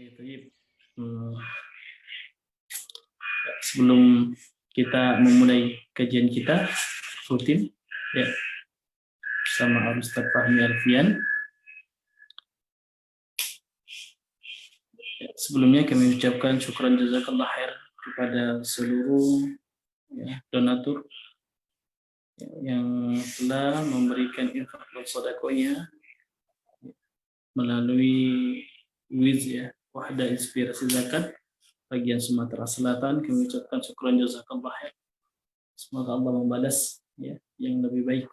Oke, Hmm, sebelum kita memulai kajian kita rutin ya bersama Ustaz Fahmi Alfian. Sebelumnya kami ucapkan syukran jazakallah khair kepada seluruh donatur yang telah memberikan infak dan sedekahnya melalui WIZ ya, Wahda Inspirasi Zakat bagian Sumatera Selatan. Kami ucapkan syukran jazakallah khair. Semoga Allah membalas ya yang lebih baik.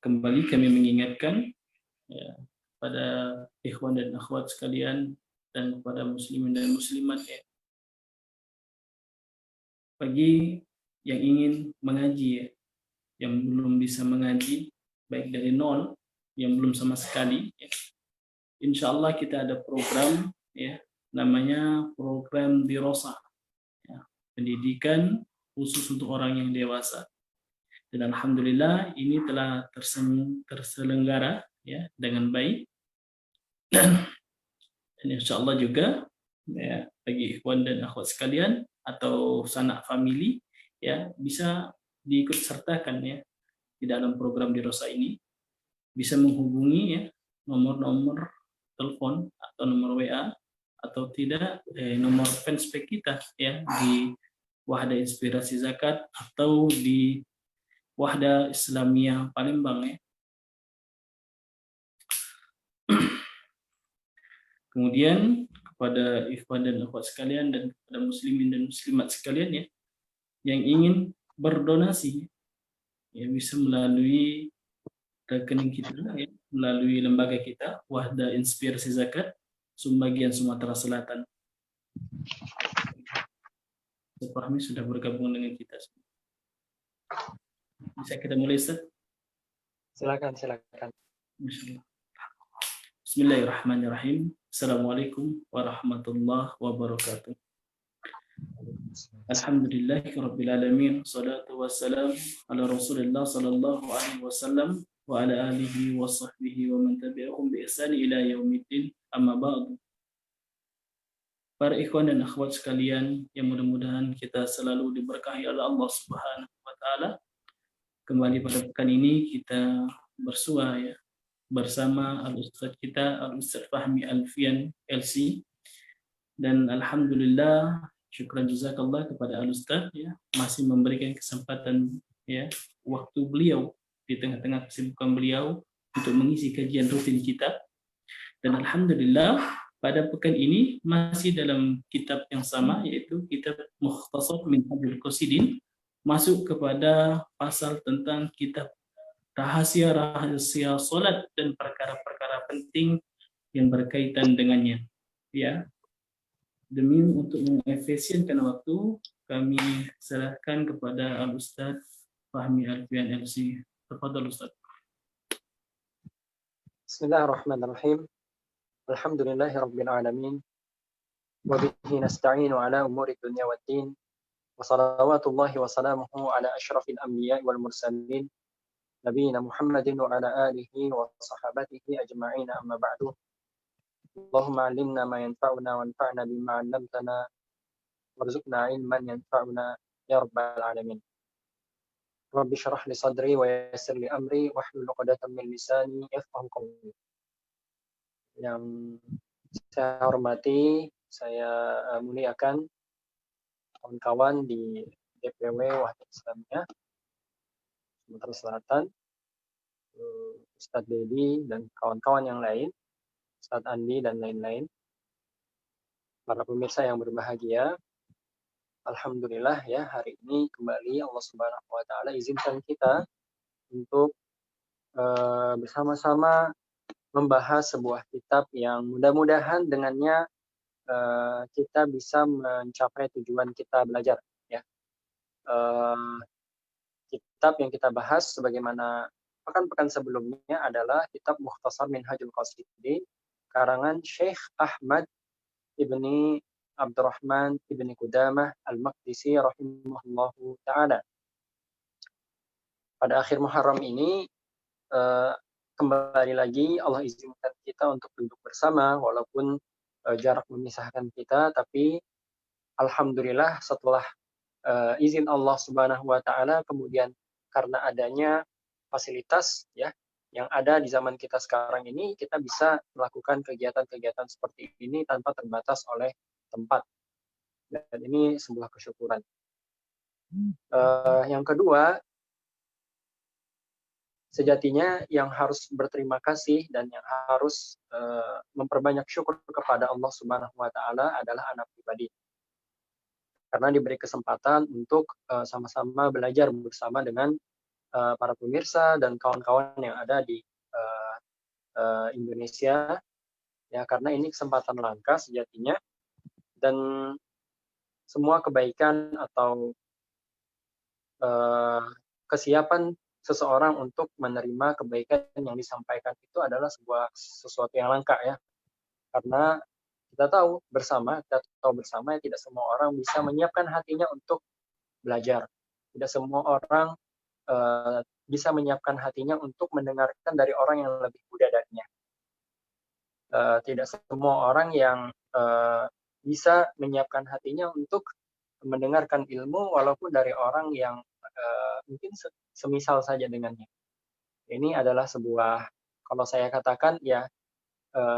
Kembali kami mengingatkan ya, pada ikhwan dan akhwat sekalian dan kepada muslimin dan muslimat ya, bagi yang ingin mengaji ya, yang belum bisa mengaji baik dari nol, yang belum sama sekali ya, insya Allah kita ada program ya, namanya program dirosah ya, pendidikan khusus untuk orang yang dewasa. Dan alhamdulillah ini telah terselenggara ya dengan baik. Dan insya Allah juga ya, bagi ikhwan dan akhwat sekalian atau sanak famili ya bisa diikut sertakan ya di dalam program Dirosa ini, bisa menghubungi ya nomor-nomor telepon atau nomor WA atau tidak nomor fanspage kita ya di Wahda Inspirasi Zakat atau di Wahda Islamiyah Palembang ya. Kemudian kepada ikhwan dan akhwat sekalian dan kepada muslimin dan muslimat sekalian ya yang ingin berdonasi ya bisa melalui rekening kita ya, melalui lembaga kita Wahda Inspirasi Zakat Sumbagian Sumatera Selatan. Fahmi sudah bergabung dengan kita. Bisa kita mulai, Ustaz? Silakan. Bismillahirrahmanirrahim. Assalamualaikum warahmatullahi wabarakatuh. Alhamdulillahirabbil alamin. Shalatu wassalamu ala Rasulillah sallallahu alaihi wasallam wa ala alihi wa sahbihi wa man tabi'ahum bi ihsan ila yaumiddin. Amma ba'du. Para ikhwan dan akhwat sekalian yang mudah-mudahan kita selalu diberkahi oleh Allah Subhanahu wa taala. Kembali pada pekan ini kita bersua ya bersama Al-Ustaz kita Al-Ustaz Fahmi Alfian LC, dan alhamdulillah syukran jazakallah kepada Al-Ustaz ya masih memberikan kesempatan ya waktu beliau di tengah-tengah kesibukan beliau untuk mengisi kajian rutin kita. Dan alhamdulillah pada pekan ini masih dalam kitab yang sama, yaitu kitab Mukhtasar Minhajul Qasidin, masuk kepada pasal tentang kitab rahasia-rahasia salat dan perkara-perkara penting yang berkaitan dengannya. Ya, demi untuk mengefisienkan waktu, kami serahkan kepada Al-Ustaz Fahmi Alfian LC. Tafadhal Ustaz. Bismillahirrahmanirrahim. Alhamdulillahirabbil alamin. Wa bihi nasta'inu ala umuri dunya waddin. Wa salawatullahi wa salamuhu ala asyrafil anbiya'i wal mursalin. Nabiyina Muhammadin wa ala alihi wa sahabatihi ajma'in, amma ba'du. Allahumma 'allimna ma yanfa'una wanfa'na bima 'allamtana warzuqna 'ilman yanfa'una ya rabbal alamin. Rabbi shrah li sadri wa yassir li amri wahlul 'uqdatam min lisani yafqahu qawli. Yang saya hormati, saya muliakan kawan-kawan di DPW Wahda Islamiyah Sumatera Selatan, Ustadz Dedi dan kawan-kawan yang lain, Ustadz Andi dan lain-lain, para pemirsa yang berbahagia. Alhamdulillah ya, hari ini kembali Allah Subhanahu wa taala izinkan kita untuk bersama-sama membahas sebuah kitab yang mudah-mudahan dengannya kita bisa mencapai tujuan kita belajar ya. Kitab yang kita bahas sebagaimana pekan-pekan sebelumnya adalah kitab Mukhtasar Minhajul Qasidin karangan Syekh Ahmad ibni Abdurrahman ibni Qudamah Al-Maqdisi rahimahullahu ta'ala. Pada akhir Muharram ini kembali lagi Allah izinkan kita kita untuk duduk bersama walaupun jarak memisahkan kita, tapi alhamdulillah setelah izin Allah Subhanahu wa taala, kemudian karena adanya fasilitas ya yang ada di zaman kita sekarang ini, kita bisa melakukan kegiatan-kegiatan seperti ini tanpa terbatas oleh tempat. Dan ini sebuah kesyukuran. Yang kedua, sejatinya yang harus berterima kasih dan yang harus memperbanyak syukur kepada Allah Subhanahu wa taala adalah anak pribadi. Karena diberi kesempatan untuk sama-sama belajar bersama dengan para pemirsa dan kawan-kawan yang ada di Indonesia, ya, karena ini kesempatan langka sejatinya, dan semua kebaikan atau kesiapan seseorang untuk menerima kebaikan yang disampaikan itu adalah sesuatu yang langka, ya, karena kita tahu bersama ya, tidak semua orang bisa menyiapkan hatinya untuk belajar, tidak semua orang bisa menyiapkan hatinya untuk mendengarkan dari orang yang lebih muda darinya. Tidak semua orang yang bisa menyiapkan hatinya untuk mendengarkan ilmu walaupun dari orang yang mungkin semisal saja dengannya. Ini adalah sebuah, kalau saya katakan ya,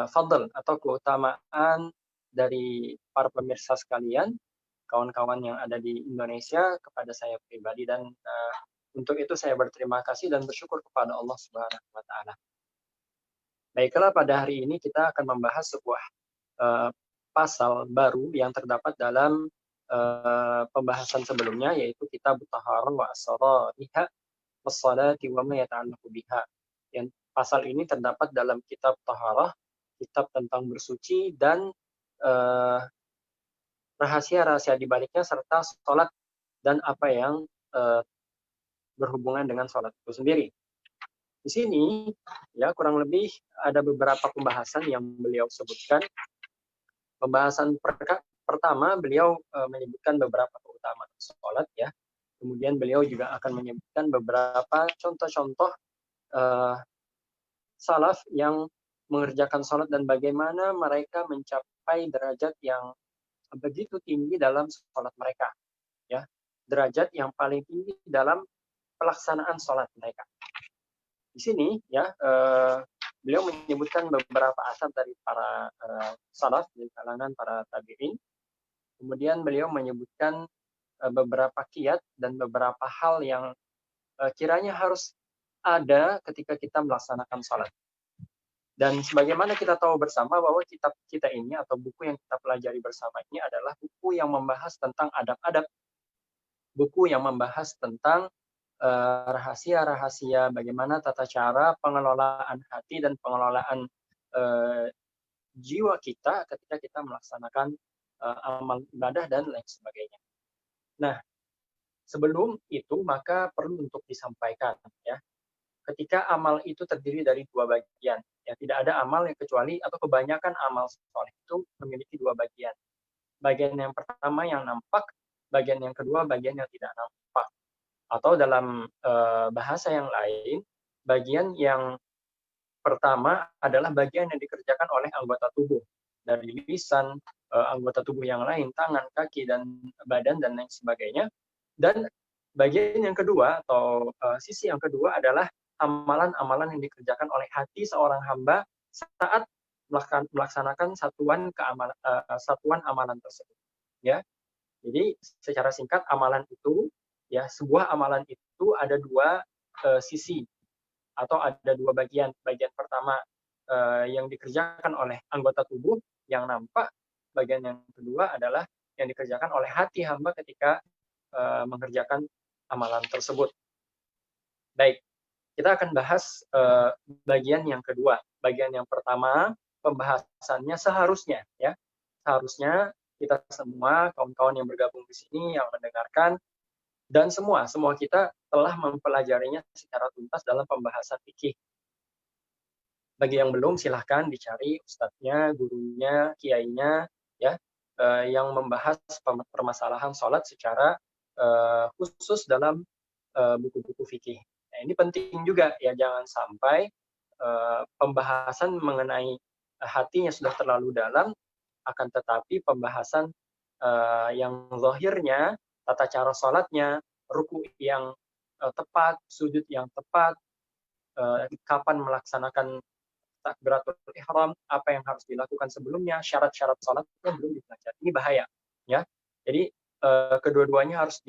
fadl atau keutamaan dari para pemirsa sekalian, kawan-kawan yang ada di Indonesia kepada saya pribadi, dan untuk itu saya berterima kasih dan bersyukur kepada Allah Subhanahu wa taala. Baiklah, pada hari ini kita akan membahas sebuah pasal baru yang terdapat dalam pembahasan sebelumnya, yaitu kitab Taharah wa as-salatiha was-salati wa ma yata'allaqu biha. Yang pasal ini terdapat dalam kitab Taharah, kitab tentang bersuci dan rahasia-rahasia di baliknya, serta salat dan apa yang berhubungan dengan salat itu sendiri. Di sini ya kurang lebih ada beberapa pembahasan yang beliau sebutkan. Pembahasan pertama, beliau menyebutkan beberapa keutamaan salat, ya. Kemudian beliau juga akan menyebutkan beberapa contoh-contoh salaf yang mengerjakan salat dan bagaimana mereka mencapai derajat yang begitu tinggi dalam salat mereka, ya. Derajat yang paling tinggi dalam pelaksanaan salat mereka. Di sini ya beliau menyebutkan beberapa asar dari para salaf di kalangan para tabi'in. Kemudian beliau menyebutkan beberapa kiat dan beberapa hal yang kiranya harus ada ketika kita melaksanakan salat. Dan sebagaimana kita tahu bersama bahwa kitab kita ini atau buku yang kita pelajari bersama ini adalah buku yang membahas tentang adab-adab, buku yang membahas tentang rahasia-rahasia bagaimana tata cara pengelolaan hati dan pengelolaan jiwa kita ketika kita melaksanakan amal ibadah dan lain sebagainya. Nah, sebelum itu maka perlu untuk disampaikan, ya, ketika amal itu terdiri dari dua bagian, ya, tidak ada amal yang kecuali atau kebanyakan amal soleh itu memiliki dua bagian. Bagian yang pertama yang nampak, bagian yang kedua bagian yang tidak nampak. Atau dalam bahasa yang lain, bagian yang pertama adalah bagian yang dikerjakan oleh anggota tubuh, dari lisan, anggota tubuh yang lain, tangan, kaki, dan badan, dan lain sebagainya. Dan bagian yang kedua atau sisi yang kedua adalah amalan-amalan yang dikerjakan oleh hati seorang hamba saat melaksanakan satuan amalan tersebut. Ya, jadi secara singkat amalan itu, ya, sebuah amalan itu ada dua sisi atau ada dua bagian. Bagian pertama yang dikerjakan oleh anggota tubuh yang nampak, bagian yang kedua adalah yang dikerjakan oleh hati hamba ketika mengerjakan amalan tersebut. Baik, kita akan bahas bagian yang kedua. Bagian yang pertama, pembahasannya seharusnya, ya, seharusnya kita semua kawan-kawan yang bergabung di sini, yang mendengarkan, dan semua kita telah mempelajarinya secara tuntas dalam pembahasan fikih. Bagi yang belum, silahkan dicari ustadznya, gurunya, kiainya, ya, yang membahas permasalahan sholat secara khusus dalam buku-buku fikih. Nah, ini penting juga, ya, jangan sampai pembahasan mengenai hatinya sudah terlalu dalam, akan tetapi pembahasan yang zahirnya, tata cara sholatnya, ruku yang tepat, sujud yang tepat, kapan melaksanakan takbiratul ihram, apa yang harus dilakukan sebelumnya, syarat-syarat sholatnya belum dipelajari. Ini bahaya, ya. Jadi kedua-duanya harus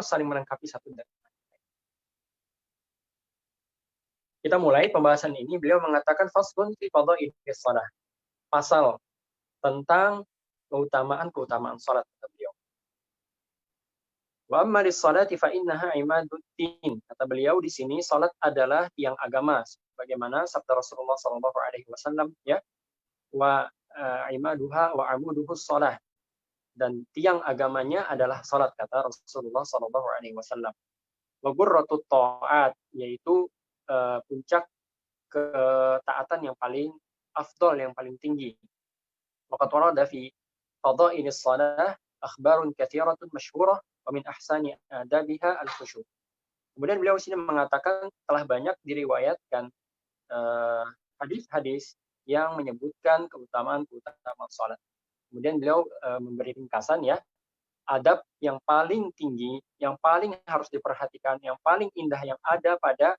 saling melengkapi satu dan lain. Kita mulai pembahasan ini. Beliau mengatakan faslun fi fadha'ilis shalah. Pasal tentang keutamaan salat, kata beliau. Wa amma lis-salati fa innaha imaduddin. Kata beliau di sini salat adalah tiang agama, bagaimana sabda Rasulullah sallallahu alaihi wasallam, ya. Wa imaduha wa amuduhus shalah. Dan tiang agamanya adalah salat, kata Rasulullah sallallahu alaihi wasallam. Wa gurratut ta'at, yaitu puncak ketaatan yang paling afdol, yang paling tinggi. Waqad warada fi fadha'ilis shalah akhbarun katsiratun masyhurah wa min ahsani adabiha al-khusyu'. Kemudian beliau sini mengatakan telah banyak diriwayatkan hadis-hadis yang menyebutkan keutamaan salat. Kemudian beliau memberi ringkasan, ya, adab yang paling tinggi, yang paling harus diperhatikan, yang paling indah yang ada pada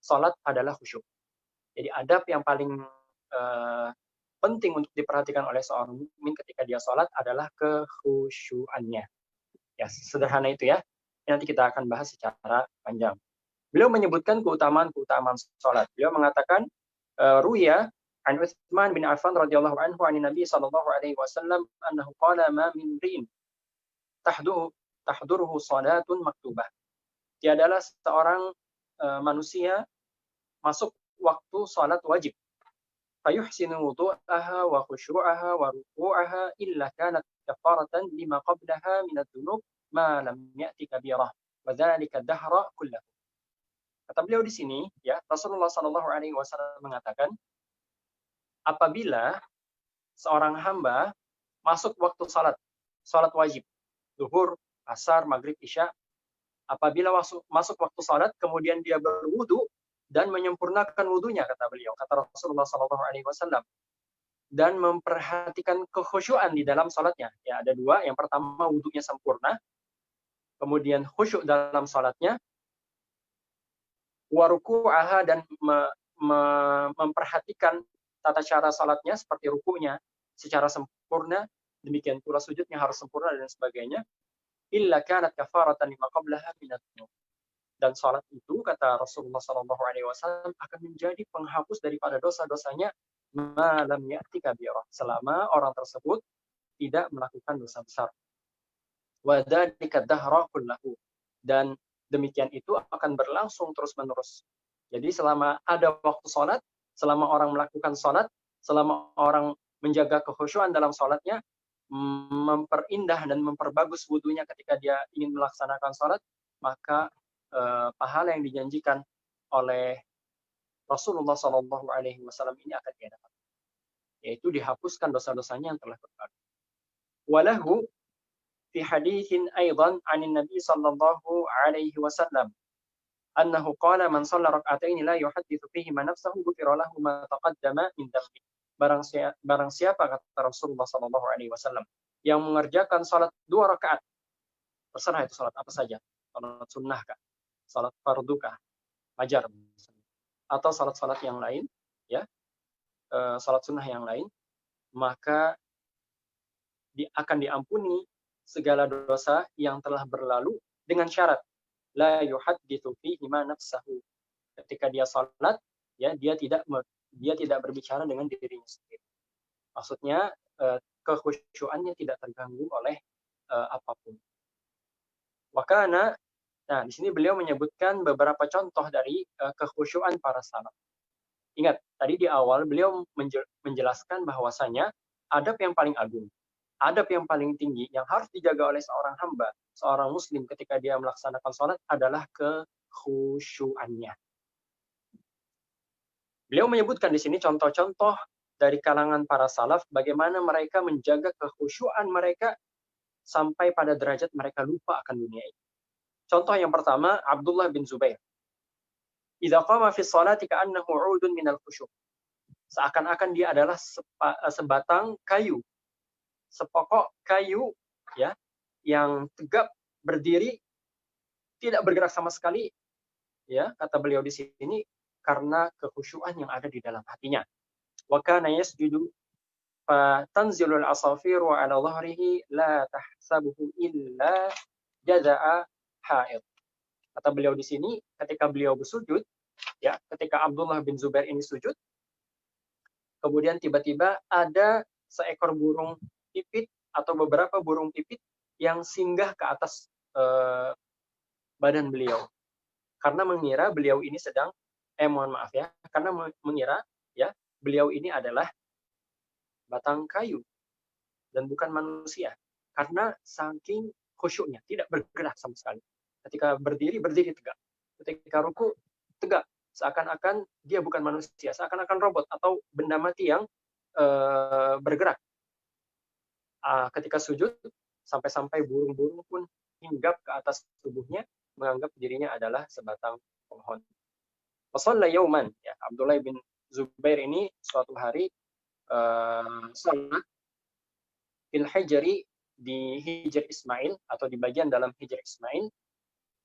salat adalah khusyuk. Jadi adab yang paling penting untuk diperhatikan oleh seorang mukmin ketika dia salat adalah kekhusyuannya. Ya, sederhana itu, ya. Nanti kita akan bahas secara panjang. Beliau menyebutkan keutamaan salat. Beliau mengatakan ruya an Utsman bin Affan radhiyallahu anhu an Nabi sallallahu alaihi wasallam annahu qala ma min ri'in tahduruhu salatun maktubah. Tiadalah seorang manusia masuk waktu salat wajib, fayuhsinu wudu'aha wa khusyu'aha wa ruku'aha illa kanat kafaratan lima qablaha min adz-dzunub ma lam ya'ti kabirah wa dzalika dahra kullahu. Kata beliau di sini, ya, Rasulullah sallallahu alaihi wasallam mengatakan, apabila seorang hamba masuk waktu salat wajib, zuhur, asar, maghrib, isya, apabila masuk waktu salat kemudian dia berwudu dan menyempurnakan wudunya, kata beliau, kata Rasulullah sallallahu alaihi wasallam, dan memperhatikan kekhusyuan di dalam salatnya. Ya, ada dua. Yang pertama, wudunya sempurna, kemudian khusyuk dalam salatnya, wa ruku'aha, dan memperhatikan tata cara salatnya seperti rukunya secara sempurna, demikian pula sujudnya harus sempurna dan sebagainya. Illa kanat kafaratan lima qablaha min adz-dzunub. Dan salat itu, kata Rasulullah sallallahu alaihi wasallam, akan menjadi penghapus daripada dosa-dosanya malam ya'ti kabirah, selama orang tersebut tidak melakukan dosa besar. Wa dzalika dahra kullahu. Dan demikian itu akan berlangsung terus-menerus. Jadi selama ada waktu salat, selama orang melakukan salat, selama orang menjaga kekhusyuan dalam salatnya, memperindah dan memperbagus wudunya ketika dia ingin melaksanakan salat, maka pahala yang dijanjikan oleh Rasulullah Shallallahu Alaihi Wasallam ini akan dia dapat, yaitu dihapuskan dosa-dosanya yang telah berlalu. Walahu fi haditsin aidan anin Nabi Sallallahu Alaihi Wasallam annahu qala man shalla rak'atain la yuhadditsu fihi ma nafsuhu ghufira lahu ma taqaddama min dhanbi. Barang siapa, kata Rasulullah Shallallahu Alaihi Wasallam, yang mengerjakan salat 2 rakaat, terserah itu salat apa saja, salat sunnah kah, salat fardu kah, fajar, atau salat-salat yang lain, ya, salat sunnah yang lain, maka akan diampuni segala dosa yang telah berlalu dengan syarat la yuhadditsu fihi ma nafsuhu. Ketika dia salat, ya, dia tidak berbicara dengan dirinya sendiri. Maksudnya kekhusyuannya tidak terganggu oleh apapun. Wakana, nah di sini beliau menyebutkan beberapa contoh dari kekhusyuan para salaf. Ingat, tadi di awal beliau menjelaskan bahwasanya adab yang paling agung, adab yang paling tinggi yang harus dijaga oleh seorang hamba, seorang muslim ketika dia melaksanakan salat adalah kekhusyuannya. Beliau menyebutkan di sini contoh-contoh dari kalangan para salaf bagaimana mereka menjaga kekhusyuan mereka sampai pada derajat mereka lupa akan dunia ini. Contoh yang pertama, Abdullah bin Zubair. Idza qama fi sholati ka'annahu 'udun minal khusyu'. seakan-akan dia adalah sebatang kayu, sepokok kayu, ya, yang tegap berdiri, tidak bergerak sama sekali, ya, kata beliau di sini, karena kekhusyuan yang ada di dalam hatinya. Wa kana yasjudu fatanzilul asafiru ala dhahrihi la tahsabuhu illa jaza'a haid. Kata beliau di sini, ketika beliau bersujud, ya, ketika Abdullah bin Zubair ini sujud, kemudian tiba-tiba ada seekor burung pipit atau beberapa burung pipit yang singgah ke atas badan beliau, karena mengira beliau ini sedang, mohon maaf ya, karena mengira, ya, beliau ini adalah batang kayu dan bukan manusia, karena saking khusyuknya, tidak bergerak sama sekali. Ketika berdiri tegak. Ketika ruku, tegak. Seakan-akan dia bukan manusia, seakan-akan robot atau benda mati yang bergerak. Ketika sujud, sampai-sampai burung-burung pun hinggap ke atas tubuhnya, menganggap dirinya adalah sebatang pohon. Wasalla yauman, ya, Abdullah bin Zubair ini suatu hari salat fil hijri, di Hijr Ismail atau di bagian dalam Hijr Ismail,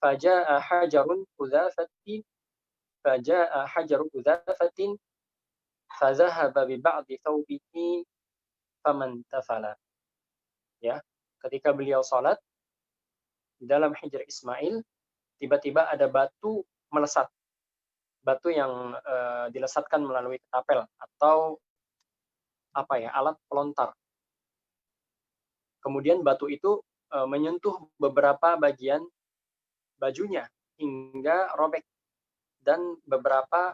faja'a hajarun qudzafatin fazahaba bi ba'di thawbihi famantafala. Ya, ketika beliau salat di dalam Hijr Ismail, tiba-tiba ada batu melesat, batu yang dilesatkan melalui ketapel atau apa ya, alat pelontar. Kemudian batu itu menyentuh beberapa bagian bajunya hingga robek, dan beberapa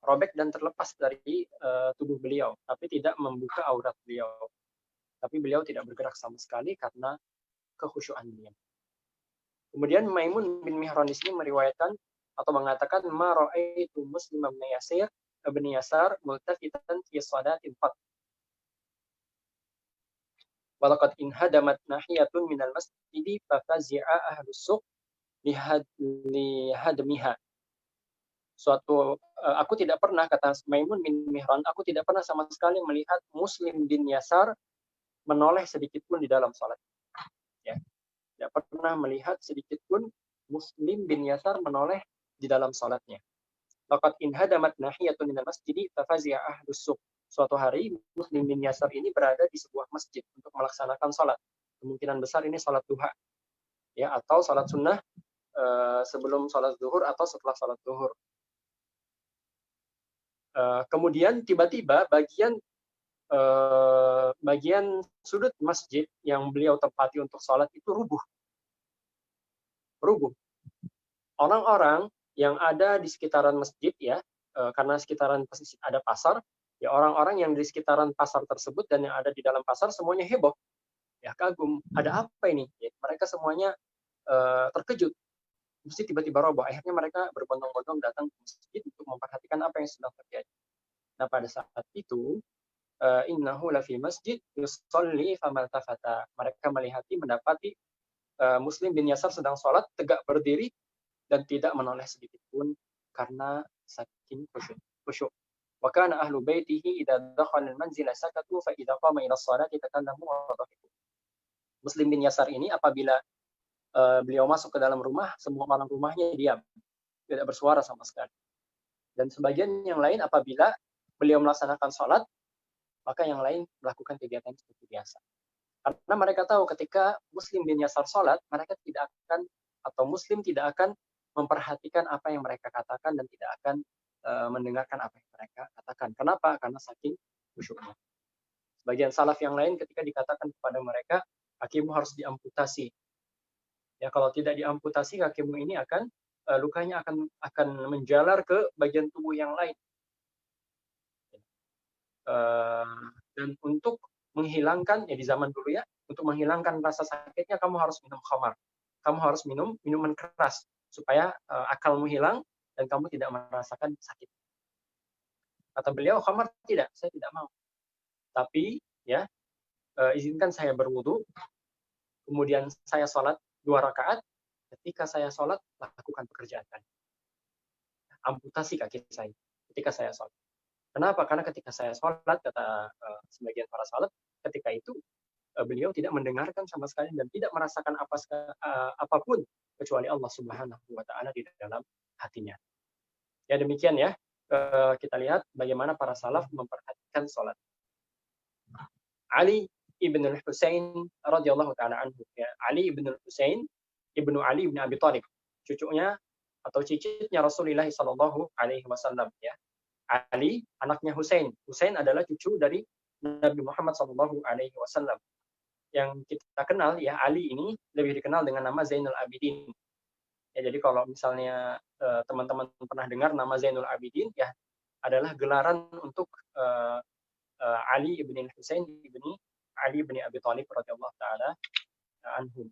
robek dan terlepas dari tubuh beliau, tapi tidak membuka aurat beliau. Tapi beliau tidak bergerak sama sekali karena kekhusyuan beliau. Kemudian Maimun bin Mihran di sini meriwayatkan atau mengatakan, ma ra'aitu Muslim bin Yasar multafitan fi shalatin qat. Walaqad inhadamat nahiyatun minal masjidi fafazi'a ahlus suq lihadmiha. Aku tidak pernah, kata Maimun bin Mihran, aku tidak pernah sama sekali melihat Muslim bin Yasar menoleh sedikit pun di dalam salat. Ya. Tidak pernah melihat sedikit pun Muslim bin Yasar menoleh di dalam salatnya. Laqad inhadamat nahiyatun minal masjidi fafazi'a ahlus suq. Suatu hari Muslim bin Yasar ini berada di sebuah masjid untuk melaksanakan salat. Kemungkinan besar ini salat duha, ya, atau salat sunnah sebelum salat zuhur atau setelah salat zuhur. Kemudian tiba-tiba bagian sudut masjid yang beliau tempati untuk salat itu rubuh. Orang-orang yang ada di sekitaran masjid, ya, karena sekitaran masjid ada pasar, ya, orang-orang yang di sekitaran pasar tersebut dan yang ada di dalam pasar semuanya heboh, ya, kagum, ada apa ini? Ya, mereka semuanya terkejut, masjid tiba-tiba roboh. Akhirnya mereka berbondong-bondong datang ke masjid untuk memperhatikan apa yang sedang terjadi. Nah, pada saat itu, innahu lafi masjid yusalli famaltafata. Mereka mendapati Muslim bin Yasar sedang sholat, tegak berdiri dan tidak menoleh sedikit pun karena saking khusyuk. Wa kana ahlu baitihi idza dakhala al-manzila sakatu fa idza qama ila as-salati takallamu wa dhahiku. Muslim bin Yasar ini apabila beliau masuk ke dalam rumah, semua orang rumahnya diam, tidak bersuara sama sekali. Dan sebagian yang lain apabila beliau melaksanakan sholat, maka yang lain melakukan kegiatan seperti biasa. Karena mereka tahu ketika Muslim bin Yasar sholat, mereka tidak akan, atau Muslim tidak akan memperhatikan apa yang mereka katakan dan tidak akan mendengarkan apa yang mereka katakan. Kenapa? Karena saking khusyuknya. Sebagian salaf yang lain ketika dikatakan kepada mereka, kakimu harus diamputasi. Ya, kalau tidak diamputasi, kakimu ini akan lukanya akan menjalar ke bagian tubuh yang lain. Dan untuk menghilangkan, ya, di zaman dulu, ya, untuk menghilangkan rasa sakitnya kamu harus minum khamar. Kamu harus minum minuman keras supaya akalmu hilang dan kamu tidak merasakan sakit. Kata beliau, khamar tidak, saya tidak mau. Tapi, ya, izinkan saya berwudu, kemudian saya sholat 2 rakaat. Ketika saya sholat, lakukan pekerjaan tadi. Amputasi kaki saya. ketika saya sholat. Kenapa? Karena ketika saya sholat, kata sebagian para salaf, ketika itu beliau tidak mendengarkan sama sekali dan tidak merasakan apapun kecuali Allah Subhanahu wa taala di dalam hatinya. Ya demikian ya. Kita lihat bagaimana para salaf memperhatikan sholat. Ali ibn al-Husain radhiyallahu taala anhu, ya. Ali ibn al-Husain ibnu Ali ibn Abi Thalib, cucunya atau cicitnya Rasulullah sallallahu alaihi wasallam, ya. Ali anaknya Husain. Husain adalah cucu dari Nabi Muhammad sallallahu alaihi wasallam. Yang kita kenal, ya, Ali ini lebih dikenal dengan nama Zainul Abidin. Ya, jadi kalau misalnya teman-teman pernah dengar nama Zainul Abidin, ya, adalah gelaran untuk Ali ibn Husain ibn Ali ibn Abi Thalib radhiyallahu taala anhum.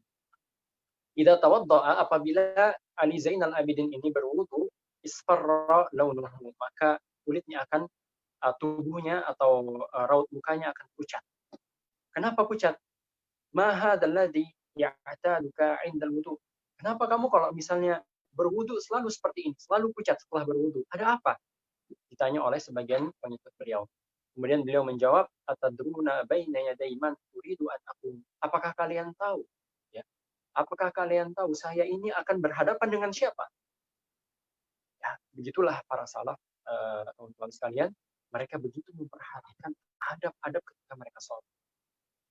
Idza tawaddaa, apabila Ali Zainal Abidin ini berwudu, isfarra launuhu, maka kulitnya akan tubuhnya atau raut mukanya akan pucat. Kenapa pucat? Ma hadzal ladzi ya'taduka 'indal wudu. Kenapa kamu kalau misalnya berwudu selalu seperti ini, selalu pucat setelah berwudu? Ada apa? Ditanya oleh sebagian pengikut beliau. Kemudian beliau menjawab, atadruna baina yaday man uridu an aqum. Apakah kalian tahu? Ya. Apakah kalian tahu saya ini akan berhadapan dengan siapa? Ya, begitulah para salaf, teman-teman sekalian, mereka begitu memperhatikan adab-adab ketika mereka sholat.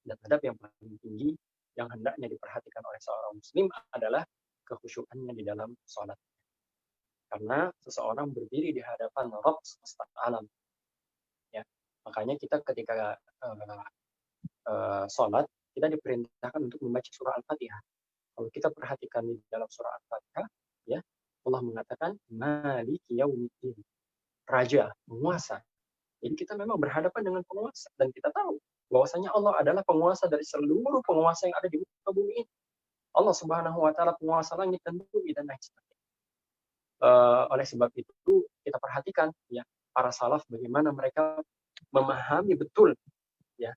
Dan adab yang paling tinggi yang hendaknya diperhatikan oleh seorang muslim adalah kekhusyukannya di dalam sholat. Karena seseorang berdiri di hadapan Rabb semesta alam. Ya, makanya kita ketika sholat, kita diperintahkan untuk membaca surah Al-Fatihah. Kalau kita perhatikan di dalam surah Al-Fatihah, ya, Allah mengatakan Maliki Yaumiddin, Raja, penguasa. Jadi kita memang berhadapan dengan penguasa, dan kita tahu bahwasanya Allah adalah penguasa dari seluruh penguasa yang ada di muka bumi ini. Allah Subhanahu wa taala penguasa langit dan bumi dan lain sebagainya. Oleh sebab itu kita perhatikan, ya, para salaf bagaimana mereka memahami betul, ya,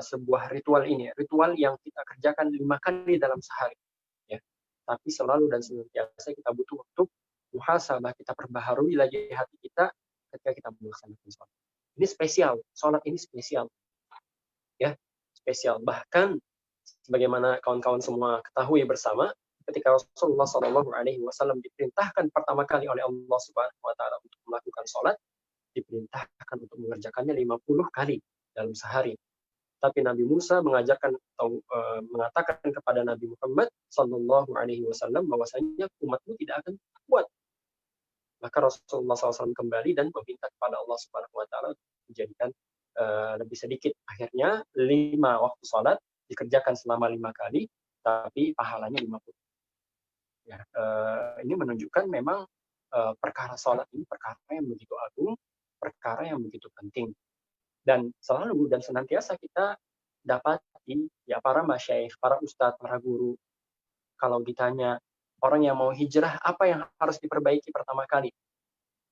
sebuah ritual ini, ritual yang kita kerjakan 5 kali dalam sehari, ya. Tapi selalu dan senantiasa kita butuh untuk muhasabah, kita perbaharui lagi hati kita ketika kita melaksanakan sholat. Ini spesial, sholat ini spesial, ya, spesial. Bahkan sebagaimana kawan-kawan semua ketahui bersama, ketika Rasulullah SAW diperintahkan pertama kali oleh Allah Subhanahu wa taala untuk melakukan sholat, diperintahkan untuk mengerjakannya 50 kali dalam sehari. Tapi Nabi Musa mengajarkan atau mengatakan kepada Nabi Muhammad SAW bahwasanya umatmu tidak akan kuat. Maka Rasulullah SAW kembali dan meminta kepada Allah Subhanahu wa taala menjadikan lebih sedikit. Akhirnya 5 waktu sholat dikerjakan selama 5 kali, tapi pahalanya 50. Ya, ini menunjukkan memang perkara sholat ini perkara yang begitu agung, perkara yang begitu penting. Dan selalu dan senantiasa kita dapati, ya, para masyayikh, para ustadz, para guru, kalau ditanya orang yang mau hijrah, apa yang harus diperbaiki pertama kali?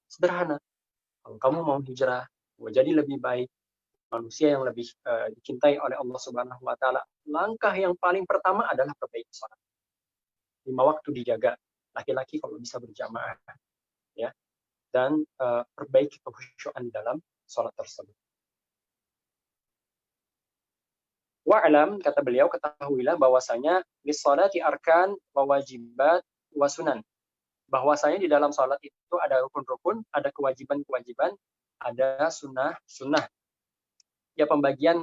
Sederhana. Kalau kamu mau hijrah, mau jadi lebih baik, manusia yang lebih dicintai oleh Allah Subhanahu wa taala, langkah yang paling pertama adalah perbaiki sholat. 5 waktu dijaga, laki-laki kalau bisa berjamaah, ya, dan perbaiki kekhusyuan di dalam sholat tersebut. Wa'lam, kata beliau, ketahuilah bahwasanya lis-sholati arkan wa wajibat wa sunan. Bahwasanya di dalam sholat itu ada rukun-rukun, ada kewajiban-kewajiban, ada sunnah-sunnah. Ya, pembagian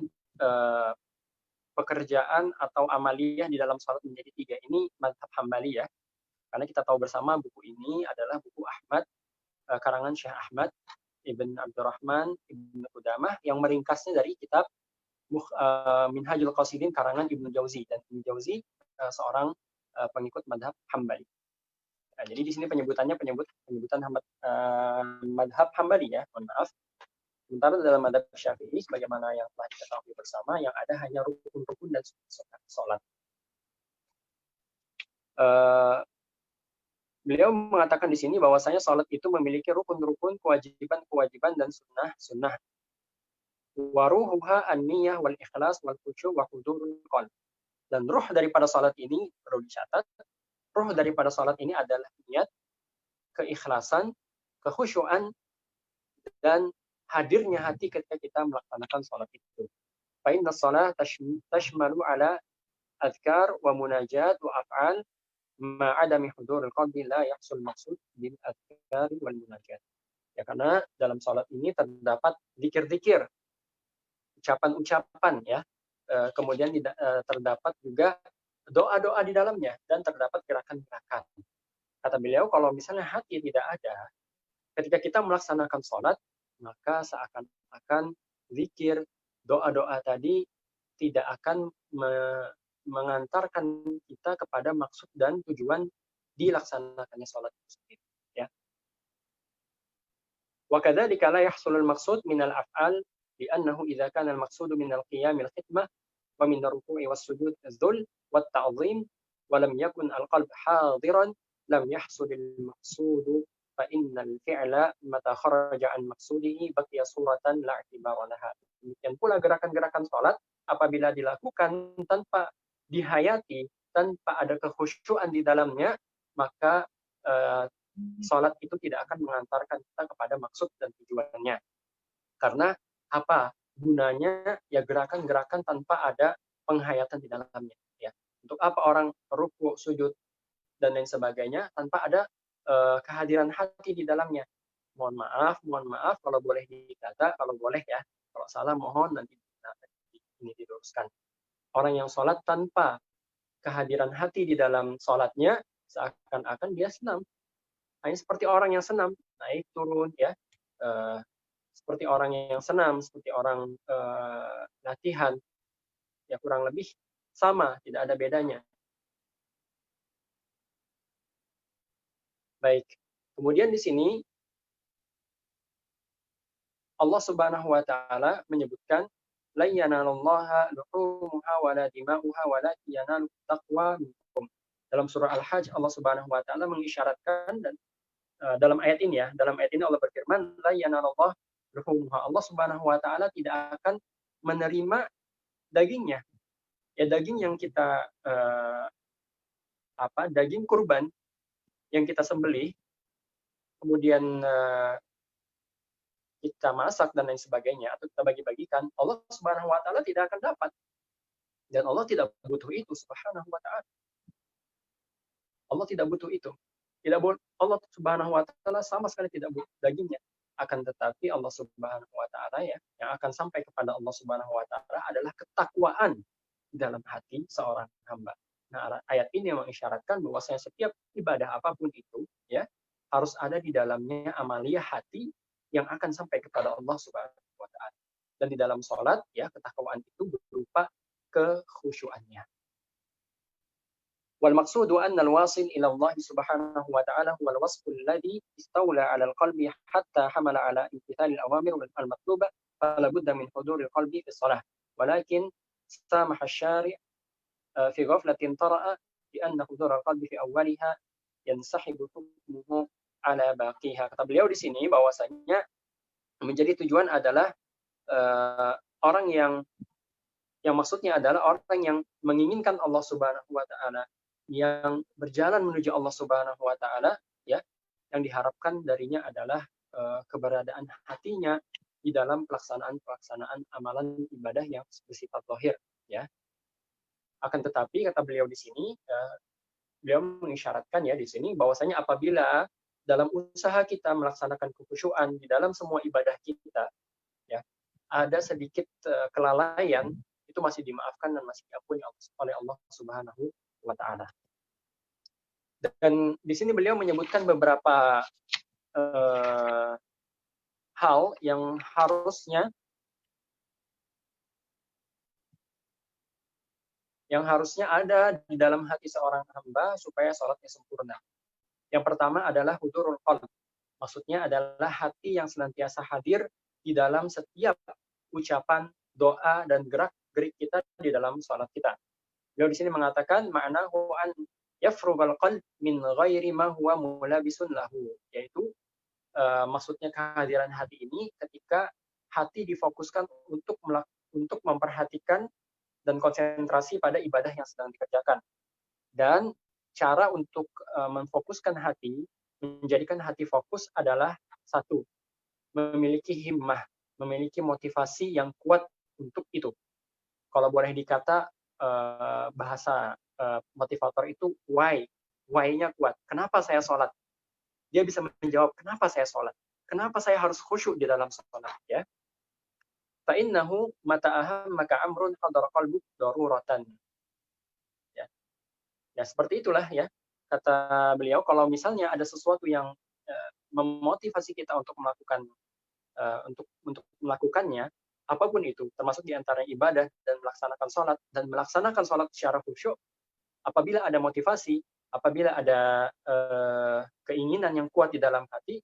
pekerjaan atau amaliyah di dalam sholat menjadi 3 ini mazhab Hambali, ya. Karena kita tahu bersama buku ini adalah buku Ahmad, karangan Syekh Ahmad Ibn Abdurrahman Ibn Qudamah, yang meringkasnya dari kitab Minhajul Qasidin karangan Ibnu Jauzi. Dan Ibnu Jauzi seorang pengikut madhab Hambali. Nah, jadi di sini penyebutan madhab Hambali, ya, mohon maaf. Sementara dalam madhab Syafi'i, sebagaimana yang telah diketahui bersama, yang ada hanya rukun-rukun dan sholat. Beliau mengatakan di sini bahwasanya sholat itu memiliki rukun-rukun, kewajiban-kewajiban, dan sunnah-sunnah. Waruhuha an-niyah wal ikhlas wal khusyu' wa hudurul qalb. Dan ruh daripada salat ini perlu dicatat. Ruh daripada salat ini adalah niat, keikhlasan, kekhusyuan, dan hadirnya hati ketika kita melaksanakan sholat itu. Fa inna shalah tashmalu ala adhkar wa munajat wa af'al ma'adami huduril qalbi la yahsul maksud bil adhkar wal munajat. Ya, karena dalam sholat ini terdapat zikir-zikir, ucapan-ucapan ya. Kemudian terdapat juga doa-doa di dalamnya dan terdapat gerakan-gerakan. Kata beliau, kalau misalnya hati tidak ada, ketika kita melaksanakan sholat, maka seakan-akan zikir, doa-doa tadi tidak akan mengantarkan kita kepada maksud dan tujuan dilaksanakannya sholat itu sendiri. Ya. وكذلك لا يحصل المقصود من الأفعال لأنه إذا كان المقصود من القيام الخدمة ومن الركوع والسجود الذل والتعظيم ولم يكن القلب حاضرا لم يحصل المقصود فإن الفعل متى خرج عن مقصوده بقي صورة لا اعتبار لها. Demikian pula gerakan-gerakan sholat apabila dilakukan tanpa dihayati, tanpa ada kekhusyuan di dalamnya, maka sholat itu tidak akan mengantarkan kita kepada maksud dan tujuannya. Karena apa? Gunanya ya gerakan-gerakan tanpa ada penghayatan di dalamnya. Ya. Untuk apa orang rukuk, sujud, dan lain sebagainya tanpa ada kehadiran hati di dalamnya. Mohon maaf kalau boleh dikata, kalau boleh ya, kalau salah mohon nanti ini diluruskan. Orang yang sholat tanpa kehadiran hati di dalam sholatnya seakan-akan dia senam. Hanya seperti orang yang senam, naik turun ya, seperti orang yang senam, seperti orang latihan, ya kurang lebih sama, tidak ada bedanya. Baik, kemudian di sini Allah Subhanahu wa taala menyebutkan la yanalallaha luhumuha wala dima'uha walakin yanalut taqwa minkum. Dalam surah Al-Hajj Allah Subhanahu wa taala mengisyaratkan dan dalam ayat ini Allah berfirman la yanalallahu luhumuha. Allah Subhanahu wa taala tidak akan menerima dagingnya. Ya, daging yang kita daging kurban yang kita sembelih kemudian kita masak dan lain sebagainya atau kita bagi-bagikan, Allah Subhanahu wa taala tidak akan dapat. Dan Allah tidak butuh itu Subhanahu wa taala. Allah tidak butuh itu. Allah Subhanahu wa taala sama sekali tidak butuh dagingnya. Akan tetapi Allah Subhanahu wa taala ya, yang akan sampai kepada Allah Subhanahu wa taala adalah ketakwaan di dalam hati seorang hamba. Nah, ayat ini mengisyaratkan bahwasanya setiap ibadah apapun itu ya harus ada di dalamnya amaliyah hati yang akan sampai kepada Allah Subhanahu wa taala. Dan di dalam salat ya ketakwaan itu berupa kekhusyuannya. والمقصود أن الواصل إلى الله سبحانه وتعالى هو الوصف الذي استولى على القلب حتى حمل على امتثال الأوامر المطلوبة فلا بد من حضور القلب في الصلاة ولكن سامح الشارع في غفلة طرأ بأن حضور القلب في أولها ينسحب حكمه على باقيها. Kata beliau di sini bahwasanya menjadi tujuan adalah orang yang maksudnya adalah orang yang menginginkan Allah Subhanahu wa taala, yang berjalan menuju Allah Subhanahu wa taala ya, yang diharapkan darinya adalah keberadaan hatinya di dalam pelaksanaan amalan ibadah yang bersifat zahir ya. Akan tetapi kata beliau di sini beliau mengisyaratkan ya di sini bahwasanya apabila dalam usaha kita melaksanakan kekhusyuan di dalam semua ibadah kita ya ada sedikit kelalaian, itu masih dimaafkan dan masih diampuni oleh Allah Subhanahu wa taala. Dan di sini beliau menyebutkan beberapa hal yang harusnya ada di dalam hati seorang hamba supaya sholatnya sempurna. Yang pertama adalah hudurul qalb. Maksudnya adalah hati yang senantiasa hadir di dalam setiap ucapan, doa, dan gerak-gerik kita di dalam sholat kita. Beliau di sini mengatakan ma'nahu an yafrughal qalb min ghairi ma huwa mulabisun lahu, yaitu maksudnya kehadiran hati ini ketika hati difokuskan untuk memperhatikan dan konsentrasi pada ibadah yang sedang dikerjakan. Dan cara untuk memfokuskan hati, menjadikan hati fokus adalah satu, memiliki himmah, memiliki motivasi yang kuat untuk itu. Kalau boleh dikata bahasa motivator itu why-nya kuat. Kenapa saya sholat? Dia bisa menjawab, kenapa saya sholat? Kenapa saya harus khusyuk di dalam sholat? Ya. Fa'innahu mata'aham maka amrun hadar qalbuk daruratan. Ya. Ya, seperti itulah ya. Kata beliau, kalau misalnya ada sesuatu yang memotivasi kita untuk melakukan untuk melakukannya, apapun itu, termasuk di antara ibadah dan melaksanakan sholat secara khusyuk, apabila ada motivasi, apabila ada keinginan yang kuat di dalam hati,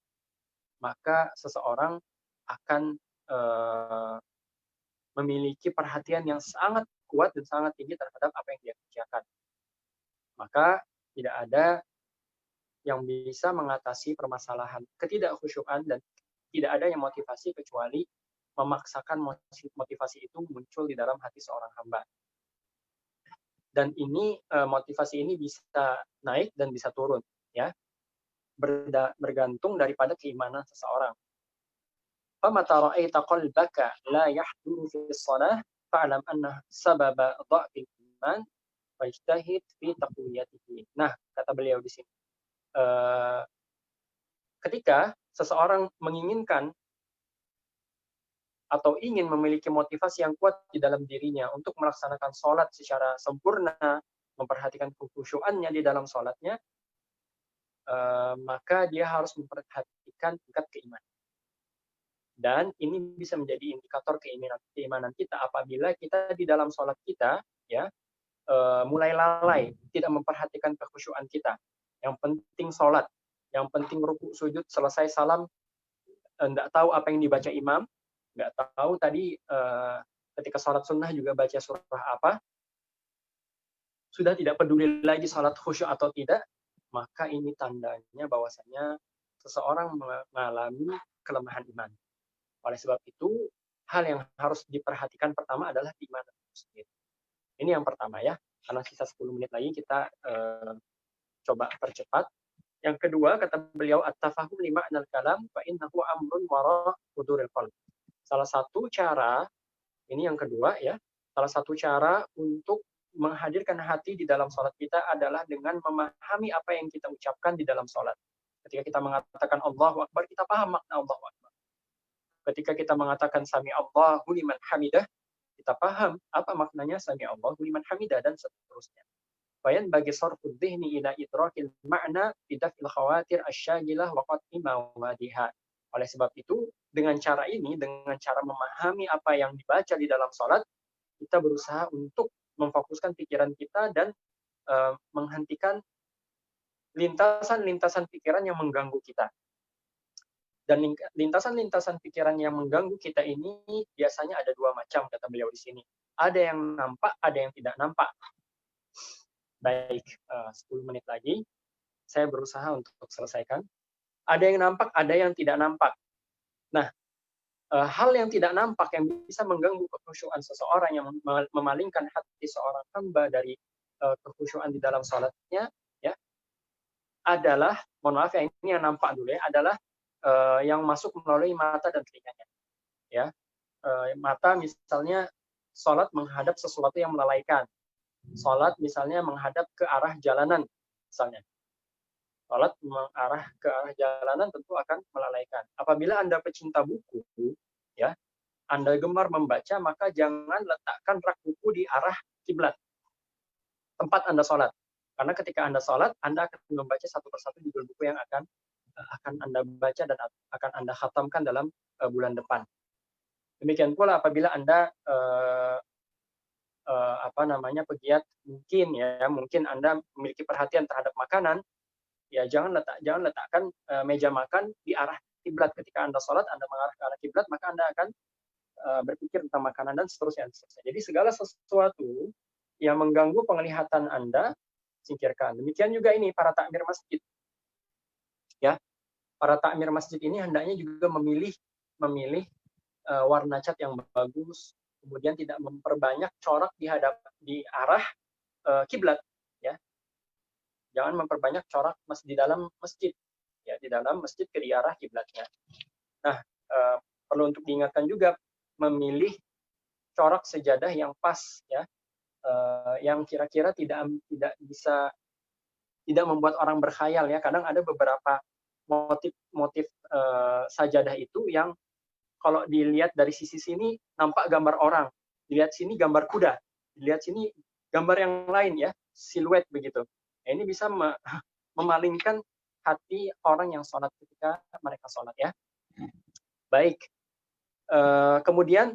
maka seseorang akan memiliki perhatian yang sangat kuat dan sangat tinggi terhadap apa yang dia kerjakan. Maka tidak ada yang bisa mengatasi permasalahan ketidakkhusyukan dan tidak ada yang motivasi kecuali memaksakan motivasi itu muncul di dalam hati seorang hamba. Dan ini motivasi ini bisa naik dan bisa turun, ya, bergantung daripada keimanan seseorang. فَمَتَى رَأَيْتَ قَلْبَكَ لَا يَحْضُرُ فِي الصَّلَاةِ فَاعْلَمْ أَنَّهُ سَبَبَ ضَعْفِ الْإِيمَانِ وَاجْتَهِدْ فِي تَقْوِيَتِهِ. Nah, kata beliau di sini, ketika seseorang menginginkan atau ingin memiliki motivasi yang kuat di dalam dirinya untuk melaksanakan sholat secara sempurna, memperhatikan kekhusyuannya di dalam sholatnya, maka dia harus memperhatikan tingkat keimanan. Dan ini bisa menjadi indikator keimanan kita apabila kita di dalam sholat kita, ya, mulai lalai, tidak memperhatikan kekhusyuan kita. Yang penting sholat, yang penting ruku sujud selesai salam, enggak tahu apa yang dibaca imam, nggak tahu tadi ketika sholat sunnah juga baca surah apa, sudah tidak peduli lagi sholat khusyuk atau tidak, maka ini tandanya bahwasanya seseorang mengalami kelemahan iman. Oleh sebab itu, hal yang harus diperhatikan pertama adalah iman itu sendiri. Ini yang pertama ya, karena sisa 10 menit lagi kita coba percepat. Yang kedua, kata beliau, at-tafahum li ma'nal kalam fa innahu amrun wara huduril qalb. Salah satu cara, ini yang kedua ya, salah satu cara untuk menghadirkan hati di dalam sholat kita adalah dengan memahami apa yang kita ucapkan di dalam sholat. Ketika kita mengatakan Allahu Akbar, kita paham makna Allahu Akbar. Ketika kita mengatakan Sami Allahu liman hamidah, kita paham apa maknanya Sami Allahu liman hamidah, dan seterusnya. Bayan bagi sarfud dhihni ila idrakil ma'na bidafil khawatir asyagilah wa qat'i mawadiha. Oleh sebab itu, dengan cara ini, dengan cara memahami apa yang dibaca di dalam sholat, kita berusaha untuk memfokuskan pikiran kita dan menghentikan lintasan-lintasan pikiran yang mengganggu kita. Dan lintasan-lintasan pikiran yang mengganggu kita ini biasanya ada dua macam, kata beliau di sini. Ada yang nampak, ada yang tidak nampak. Baik, 10 menit lagi. Saya berusaha untuk selesaikan. Ada yang nampak, ada yang tidak nampak. Nah, hal yang tidak nampak yang bisa mengganggu kekhusyuan seseorang, yang memalingkan hati seorang hamba dari kekhusyuan di dalam sholatnya, ya, adalah, mohon maaf ya, ini yang nampak dulu ya, adalah yang masuk melalui mata dan telinganya. Ya, mata misalnya sholat menghadap sesuatu yang melalaikan. Sholat misalnya menghadap ke arah jalanan, misalnya. Sholat mengarah ke arah jalanan tentu akan melalaikan. Apabila Anda pecinta buku, ya, Anda gemar membaca, maka jangan letakkan rak buku di arah kiblat, tempat Anda sholat. Karena ketika Anda sholat, Anda akan membaca satu persatu judul buku yang akan Anda baca dan akan Anda khatamkan dalam bulan depan. Demikian pula apabila Anda pegiat, mungkin Anda memiliki perhatian terhadap makanan, ya jangan letakkan meja makan di arah kiblat. Ketika Anda sholat, Anda mengarah ke arah kiblat, maka Anda akan berpikir tentang makanan dan seterusnya. Jadi segala sesuatu yang mengganggu penglihatan Anda, singkirkan. Demikian juga ini para takmir masjid. Ya, para takmir masjid ini hendaknya juga memilih warna cat yang bagus, kemudian tidak memperbanyak corak di arah kiblat, ya. Jangan memperbanyak corak di dalam masjid, ya, di dalam masjid ke arah kiblatnya. Nah, perlu untuk diingatkan juga, memilih corak sejadah yang pas, ya, yang kira-kira tidak membuat orang berkhayal, ya. Kadang ada beberapa motif sajadah itu yang kalau dilihat dari sisi sini nampak gambar orang, dilihat sini gambar kuda, dilihat sini gambar yang lain, ya, siluet begitu. Nah, ini bisa memalingkan hati orang yang sholat ketika mereka sholat, ya. Baik. Kemudian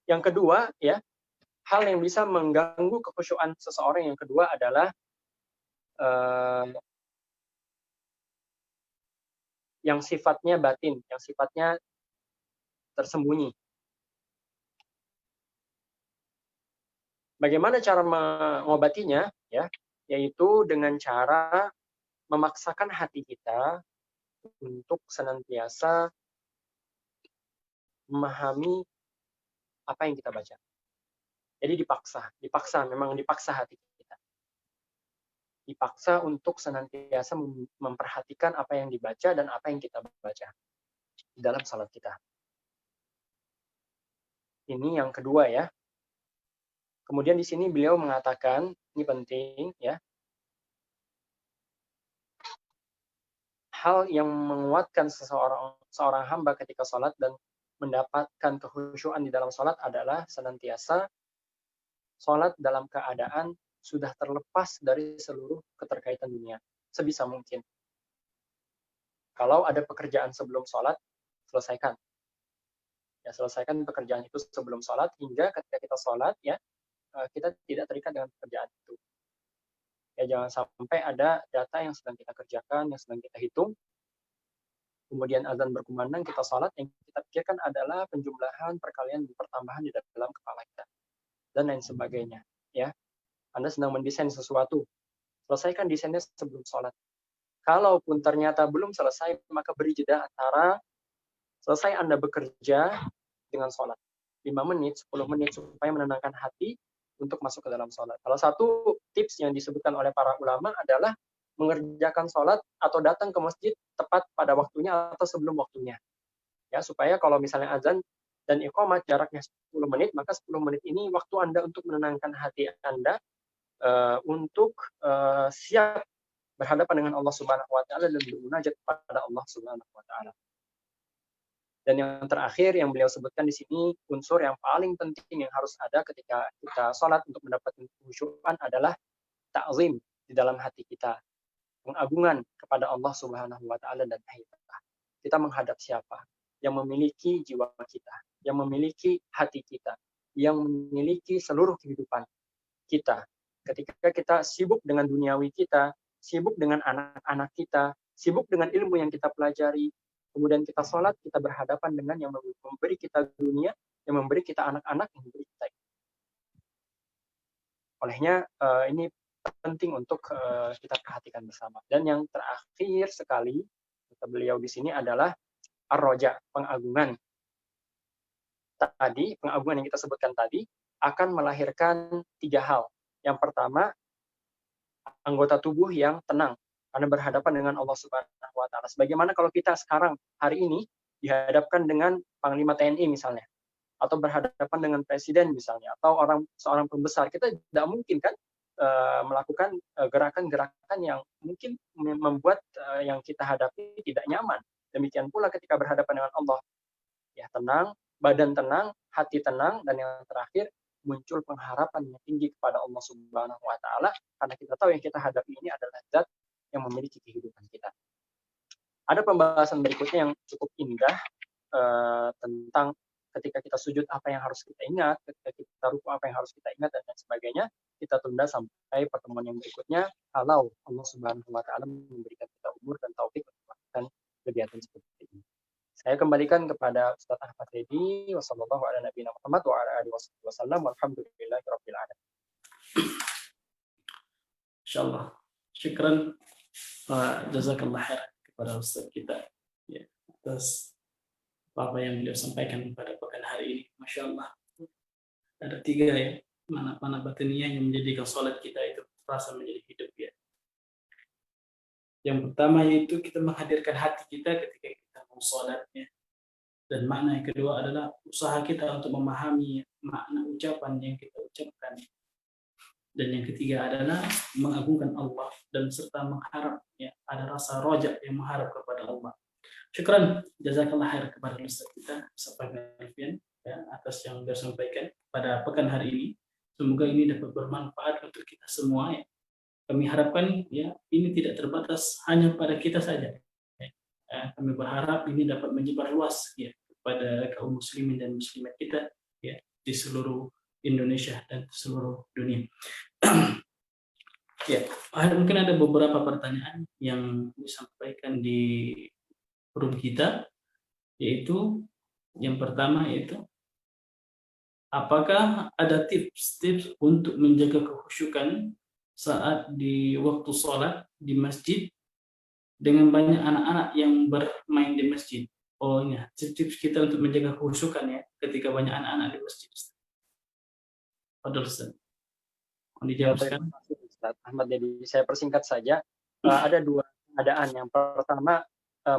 yang kedua, ya, hal yang bisa mengganggu kekhusyuan seseorang yang kedua adalah yang sifatnya batin, yang sifatnya tersembunyi. Bagaimana cara mengobatinya? Ya, yaitu dengan cara memaksakan hati kita untuk senantiasa memahami apa yang kita baca. Jadi memang dipaksa hati kita. Dipaksa untuk senantiasa memperhatikan apa yang dibaca dan apa yang kita baca di dalam salat kita. Ini yang kedua, ya. Kemudian di sini beliau mengatakan, ini penting, ya. Hal yang menguatkan seorang hamba ketika sholat dan mendapatkan kekhusyuan di dalam sholat adalah senantiasa sholat dalam keadaan sudah terlepas dari seluruh keterkaitan dunia, sebisa mungkin. Kalau ada pekerjaan sebelum sholat, selesaikan. Ya, selesaikan pekerjaan itu sebelum sholat, hingga ketika kita sholat, ya, kita tidak terikat dengan pekerjaan itu. Ya, jangan sampai ada data yang sedang kita kerjakan, yang sedang kita hitung, kemudian azan berkumandang, kita sholat, yang kita pikirkan adalah penjumlahan, perkalian, pertambahan di dalam kepala kita, dan lain sebagainya. Ya, Anda sedang mendesain sesuatu, selesaikan desainnya sebelum sholat. Kalaupun ternyata belum selesai, maka beri jeda antara selesai Anda bekerja dengan sholat. 5 menit, 10 menit, supaya menenangkan hati untuk masuk ke dalam sholat. Salah satu tips yang disebutkan oleh para ulama adalah mengerjakan sholat atau datang ke masjid tepat pada waktunya atau sebelum waktunya. Ya, supaya kalau misalnya azan dan iqamah jaraknya 10 menit, maka 10 menit ini waktu Anda untuk menenangkan hati Anda, untuk siap berhadapan dengan Allah Subhanahu wa taala dan bermunajat kepada Allah Subhanahu wa taala. Dan yang terakhir yang beliau sebutkan di sini, unsur yang paling penting yang harus ada ketika kita sholat untuk mendapatkan kekhusyuan adalah ta'zim di dalam hati kita, pengagungan kepada Allah Subhanahu wa taala dan haibah. Kita menghadap siapa? Yang memiliki jiwa kita, yang memiliki hati kita, yang memiliki seluruh kehidupan kita. Ketika kita sibuk dengan duniawi kita, sibuk dengan anak-anak kita, sibuk dengan ilmu yang kita pelajari, kemudian kita sholat, kita berhadapan dengan yang memberi kita dunia, yang memberi kita anak-anak, yang memberi kita. Olehnya ini penting untuk kita perhatikan bersama. Dan yang terakhir sekali kata beliau di sini adalah ar-roja, pengagungan. Tadi pengagungan yang kita sebutkan tadi akan melahirkan 3 hal. Yang pertama, anggota tubuh yang tenang karena berhadapan dengan Allah Subhanahu wa taala. Sebagaimana kalau kita sekarang hari ini dihadapkan dengan Panglima TNI misalnya, atau berhadapan dengan presiden misalnya, atau seorang pembesar, kita tidak mungkin kan melakukan gerakan-gerakan yang mungkin membuat yang kita hadapi tidak nyaman. Demikian pula ketika berhadapan dengan Allah, ya, tenang, badan tenang, hati tenang, dan yang terakhir muncul pengharapan yang tinggi kepada Allah Subhanahu wa taala, karena kita tahu yang kita hadapi ini adalah zat yang memiliki kehidupan kita. Ada pembahasan berikutnya yang cukup indah tentang ketika kita sujud apa yang harus kita ingat, ketika kita ruku apa yang harus kita ingat, dan lain sebagainya. Kita tunda sampai pertemuan yang berikutnya, kalau Allah Subhanahu wa taala memberikan kita umur dan taufik untuk melakukan kegiatan seperti ini. Saya kembalikan kepada Ustaz Ahmad Reddy. Wassallallahu ala nabiyina Muhammad wa ala alihi wasallam. Walhamdulillahirabbil alamin. Insyaallah. Syukran jazakallah khair kepada Ustaz kita, ya, atas apa yang beliau sampaikan pada pekan hari ini. Masya Allah, ada 3 ya, mana batiniah yang menjadikan sholat kita itu terasa menjadi hidup, ya. Yang pertama yaitu kita menghadirkan hati kita ketika kita salatnya. Dan makna yang kedua adalah usaha kita untuk memahami makna ucapan yang kita ucapkan. Dan yang ketiga adalah mengagungkan Allah dan serta mengharap, ya, ada rasa roja yang mengharap kepada Allah. Syukran, jazakallah khair kepada Ustaz kita, Ustaz Alfian, ya, atas yang sudah sampaikan pada pekan hari ini. Semoga ini dapat bermanfaat untuk kita semua. Ya. Kami harapkan, ya, ini tidak terbatas hanya pada kita saja. Ya. Kami berharap ini dapat menyebar luas, ya, kepada kaum muslimin dan muslimat kita, ya, di seluruh Indonesia dan seluruh dunia. Ya, mungkin ada beberapa pertanyaan yang disampaikan di forum kita, yaitu yang pertama yaitu apakah ada tips-tips untuk menjaga kekhusyukan saat di waktu sholat di masjid dengan banyak anak-anak yang bermain di masjid? Oh ya, tips kita untuk menjaga kekhusyukan, ya, ketika banyak anak-anak di masjid. Padahal Ustaz, mau dijawabkan? Ustaz Ahmad, jadi saya persingkat saja. Ada dua keadaan. Yang pertama,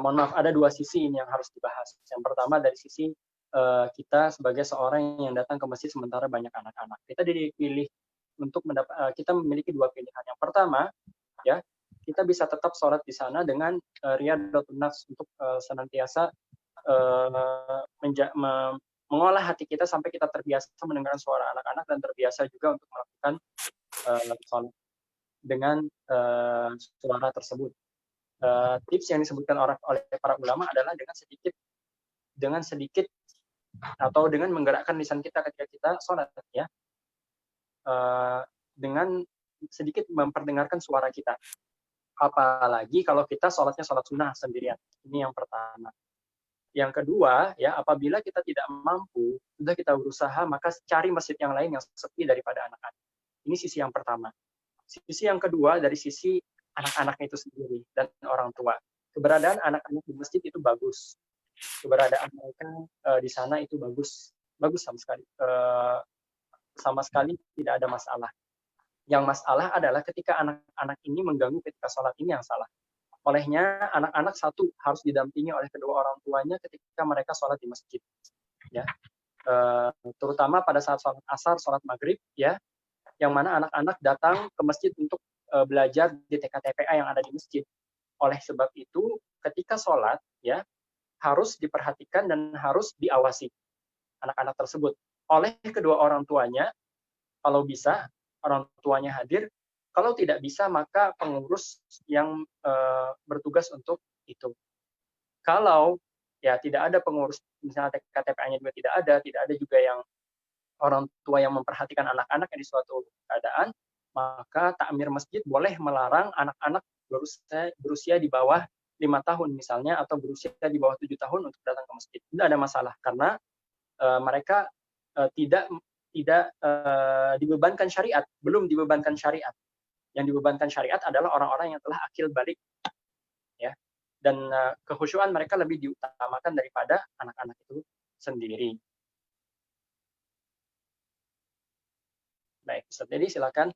mohon maaf, ada dua sisi ini yang harus dibahas. Yang pertama dari sisi kita sebagai seorang yang datang ke masjid sementara banyak anak-anak. Kita dipilih untuk kita memiliki dua pilihan. Yang pertama, ya, kita bisa tetap sholat di sana dengan riyadhatun nafs, untuk senantiasa mengolah hati kita sampai kita terbiasa mendengar suara anak-anak dan terbiasa juga untuk melakukan sholat dengan suara tersebut. Tips yang disebutkan oleh para ulama adalah dengan sedikit atau dengan menggerakkan lisan kita ketika kita sholat, ya, dengan sedikit memperdengarkan suara kita. Apalagi kalau kita sholatnya sholat sunnah sendirian. Ini yang pertama. Yang kedua, ya, apabila kita tidak mampu, sudah kita berusaha, maka cari masjid yang lain yang sepi daripada anak-anak. Ini sisi yang pertama. Sisi yang kedua dari sisi anak-anaknya itu sendiri dan orang tua. Keberadaan anak-anak di masjid itu bagus. Keberadaan mereka di sana itu bagus sama sekali. Sama sekali tidak ada masalah. Yang masalah adalah ketika anak-anak ini mengganggu ketika sholat, ini yang salah. Olehnya anak-anak satu harus didampingi oleh kedua orang tuanya ketika mereka sholat di masjid, ya, terutama pada saat sholat asar, sholat maghrib, ya, yang mana anak-anak datang ke masjid untuk belajar di TK-TPA yang ada di masjid. Oleh sebab itu, ketika sholat, ya, harus diperhatikan dan harus diawasi anak-anak tersebut oleh kedua orang tuanya. Kalau bisa orang tuanya hadir. Kalau tidak bisa, maka pengurus yang bertugas untuk itu. Kalau, ya, tidak ada pengurus, misalnya TK-TPA-nya juga tidak ada juga yang orang tua yang memperhatikan anak-anak di suatu keadaan, maka takmir masjid boleh melarang anak-anak berusia di bawah 5 tahun misalnya, atau berusia di bawah 7 tahun untuk datang ke masjid. Tidak ada masalah, karena mereka tidak dibebankan syariat, belum dibebankan syariat. Yang dibebankan syariat adalah orang-orang yang telah akil balik, ya, dan kekhusyuan mereka lebih diutamakan daripada anak-anak itu sendiri. Baik, Ustaz Dedi, silakan.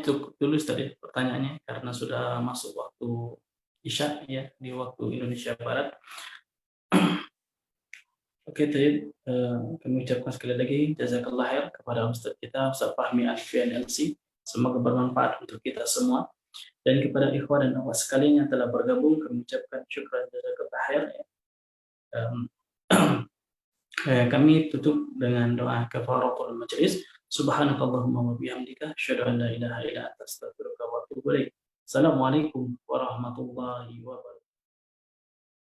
Cukup dulu tadi pertanyaannya karena sudah masuk waktu Isya, ya, di waktu Indonesia Barat. Oke, tadi kami ucapkan sekali lagi jazakallah khair kepada Ustaz kita, Ustaz Fahmi Alfian LC. Semoga bermanfaat untuk kita semua. Dan kepada ikhwan dan akhwat sekalian yang telah bergabung, kami ucapkan syukran jazakallah khair. Kami tutup dengan doa kafaratul majlis. Subhanakallahumma wa bihamdika asyhadu an la ilaha illa anta astaghfiruka wa atubu ilaik. Assalamualaikum warahmatullahi wabarakatuh.